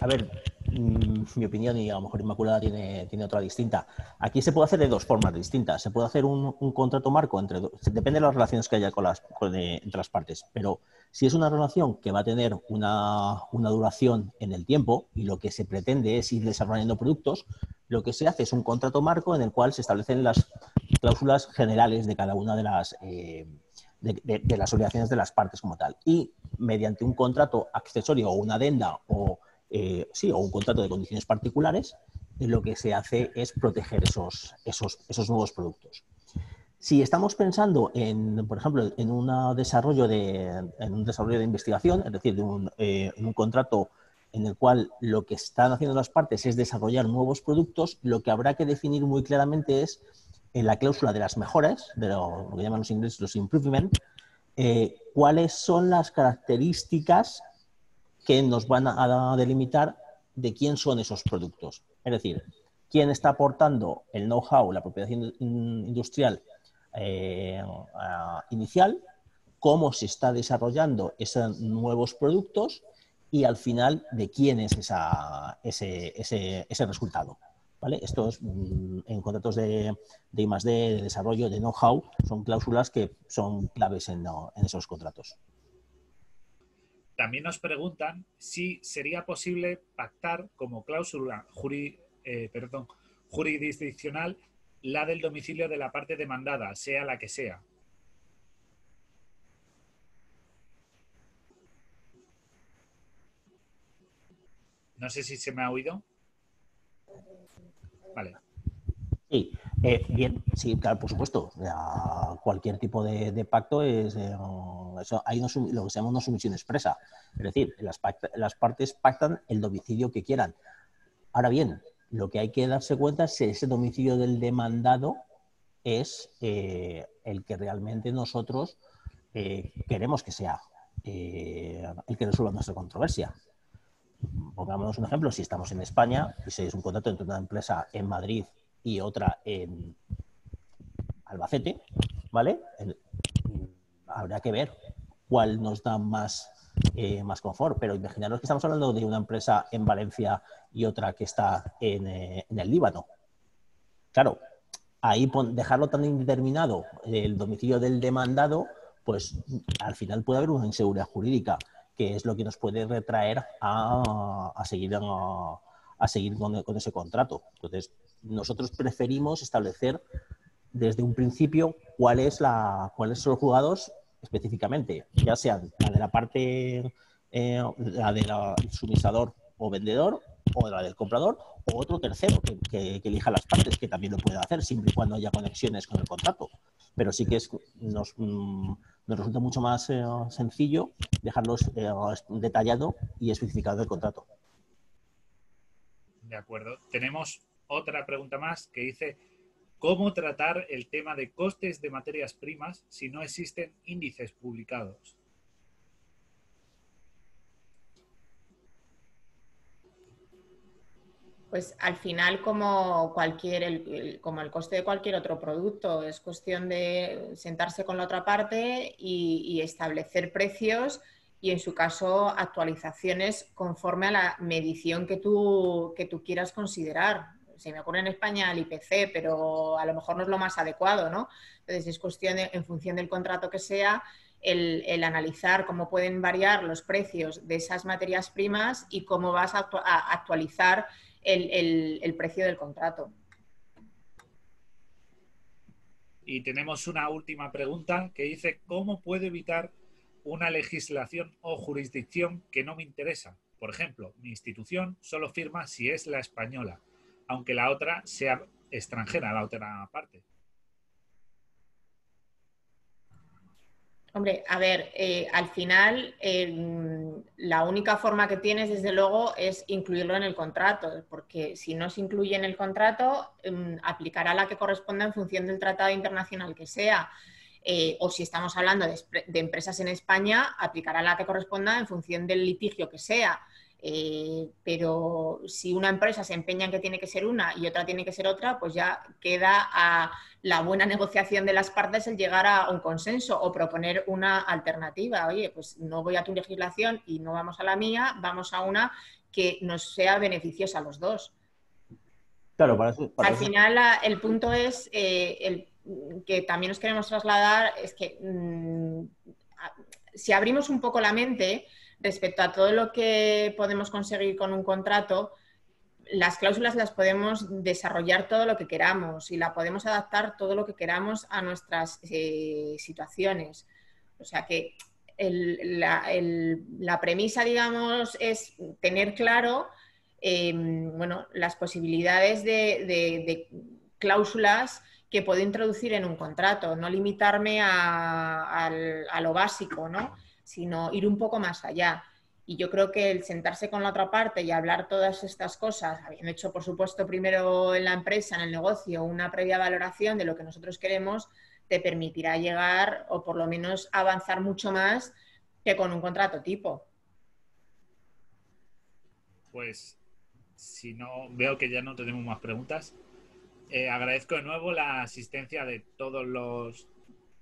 a ver, mi opinión, y a lo mejor Inmaculada tiene otra distinta. Aquí se puede hacer de dos formas distintas. Se puede hacer un contrato marco depende de las relaciones que haya entre las partes, pero si es una relación que va a tener una duración en el tiempo y lo que se pretende es ir desarrollando productos, lo que se hace es un contrato marco en el cual se establecen las cláusulas generales de cada una de las obligaciones de las partes como tal. Y mediante un contrato accesorio o una adenda o un contrato de condiciones particulares, lo que se hace es proteger esos nuevos productos. Si estamos pensando por ejemplo, en un desarrollo de investigación, es decir, en un contrato en el cual lo que están haciendo las partes es desarrollar nuevos productos, lo que habrá que definir muy claramente es en la cláusula de las mejoras, de lo que llaman los ingleses los improvements, cuáles son las características que nos van a delimitar de quién son esos productos. Es decir, quién está aportando el know-how, la propiedad industrial inicial, cómo se está desarrollando esos nuevos productos y al final de quién es ese resultado. ¿Vale? Esto es en contratos de I+D, de desarrollo, de know-how, son cláusulas que son claves en esos contratos. También nos preguntan si sería posible pactar como cláusula jurisdiccional la del domicilio de la parte demandada, sea la que sea. No sé si se me ha oído. Vale. Sí, Bien, sí, claro, por supuesto. Cualquier tipo de pacto es eso, hay lo que se llama una sumisión expresa. Es decir, las partes pactan el domicilio que quieran. Ahora bien, lo que hay que darse cuenta es si ese domicilio del demandado es el que realmente nosotros queremos que sea el que resuelva nuestra controversia. Pongámonos un ejemplo, si estamos en España y si es un contrato entre una empresa en Madrid y otra en Albacete, ¿vale? Habrá que ver cuál nos da más confort, pero imaginaros que estamos hablando de una empresa en Valencia y otra que está en el Líbano. Claro, ahí dejarlo tan indeterminado el domicilio del demandado, pues al final puede haber una inseguridad jurídica, que es lo que nos puede retraer a seguir con ese contrato. Entonces, nosotros preferimos establecer desde un principio cuáles son los juzgados específicamente, ya sean la de la parte, la del suministrador o vendedor, o la del comprador, o otro tercero que elija las partes, que también lo puede hacer, siempre y cuando haya conexiones con el contrato. Pero sí que nos resulta mucho más sencillo dejarlos detallado y especificado el contrato. De acuerdo. Tenemos otra pregunta más que dice: ¿cómo tratar el tema de costes de materias primas si no existen índices publicados? Pues al final, como el coste de cualquier otro producto, es cuestión de sentarse con la otra parte y establecer precios y, en su caso, actualizaciones conforme a la medición que tú quieras considerar. Se me ocurre en España el IPC, pero a lo mejor no es lo más adecuado, ¿no? Entonces, es cuestión, en función del contrato que sea, el analizar cómo pueden variar los precios de esas materias primas y cómo vas a actualizar el precio del contrato. Y tenemos una última pregunta que dice: ¿cómo puedo evitar una legislación o jurisdicción que no me interesa? Por ejemplo, mi institución solo firma si es la española, aunque la otra sea extranjera, la otra parte. Hombre, a ver, al final la única forma que tienes, desde luego, es incluirlo en el contrato, porque si no se incluye en el contrato, aplicará la que corresponda en función del tratado internacional que sea. O si estamos hablando de empresas en España, aplicará la que corresponda en función del litigio que sea. Pero si una empresa se empeña en que tiene que ser una y otra tiene que ser otra, pues ya queda a la buena negociación de las partes el llegar a un consenso o proponer una alternativa. Oye, pues no voy a tu legislación y no vamos a la mía, vamos a una que nos sea beneficiosa a los dos. Claro, Al final, el punto es que también nos queremos trasladar, es que si abrimos un poco la mente respecto a todo lo que podemos conseguir con un contrato, las cláusulas las podemos desarrollar todo lo que queramos y la podemos adaptar todo lo que queramos a nuestras situaciones. O sea que la premisa, digamos, es tener claro bueno, las posibilidades de cláusulas que puedo introducir en un contrato, no limitarme a lo básico, ¿no? Sino ir un poco más allá. Y yo creo que el sentarse con la otra parte y hablar todas estas cosas, habiendo hecho, por supuesto, primero en la empresa, en el negocio, una previa valoración de lo que nosotros queremos, te permitirá llegar o por lo menos avanzar mucho más que con un contrato tipo. Pues si no, veo que ya no tenemos más preguntas. Agradezco de nuevo la asistencia de todos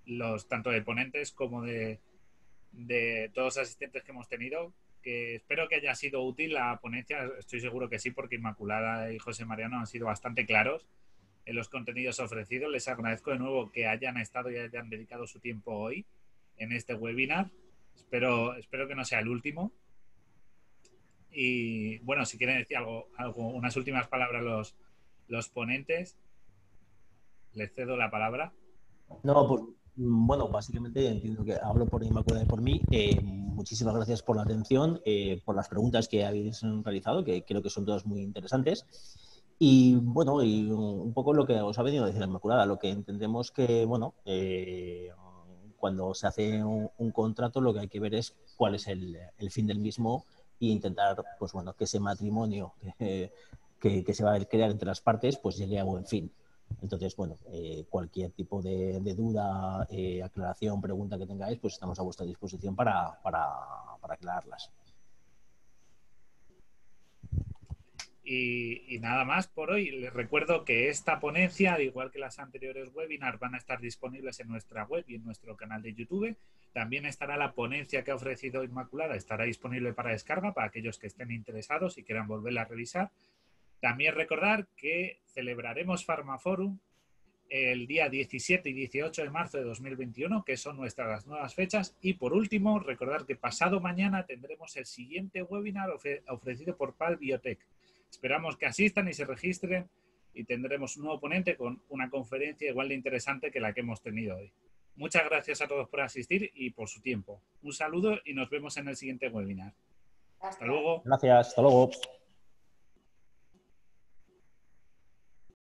los tanto de ponentes como de todos los asistentes que hemos tenido, que espero que haya sido útil la ponencia. Estoy seguro que sí, porque Inmaculada y José Mariano han sido bastante claros en los contenidos ofrecidos. Les agradezco de nuevo que hayan estado y hayan dedicado su tiempo hoy en este webinar. Espero que no sea el último. Y bueno, si quieren decir algo, unas últimas palabras los ponentes, les cedo la palabra. No, pues bueno, básicamente entiendo que hablo por Inmaculada y por mí. Muchísimas gracias por la atención, por las preguntas que habéis realizado, que creo que son todas muy interesantes. Y bueno, y un poco lo que os ha venido a decir la Inmaculada, lo que entendemos que, bueno, cuando se hace un contrato lo que hay que ver es cuál es el fin del mismo e intentar, pues bueno, que ese matrimonio que se va a crear entre las partes, pues llegue a buen fin. Entonces, bueno, cualquier tipo de duda, aclaración, pregunta que tengáis, pues estamos a vuestra disposición para aclararlas. Y nada más por hoy. Les recuerdo que esta ponencia, al igual que las anteriores webinars, van a estar disponibles en nuestra web y en nuestro canal de YouTube. También estará la ponencia que ha ofrecido Inmaculada, estará disponible para descarga para aquellos que estén interesados y quieran volverla a revisar. También recordar que celebraremos Pharmaforum el día 17 y 18 de marzo de 2021, que son nuestras nuevas fechas. Y por último, recordar que pasado mañana tendremos el siguiente webinar ofrecido por PAL Biotech. Esperamos que asistan y se registren y tendremos un nuevo ponente con una conferencia igual de interesante que la que hemos tenido hoy. Muchas gracias a todos por asistir y por su tiempo. Un saludo y nos vemos en el siguiente webinar. Hasta luego. Gracias, hasta luego.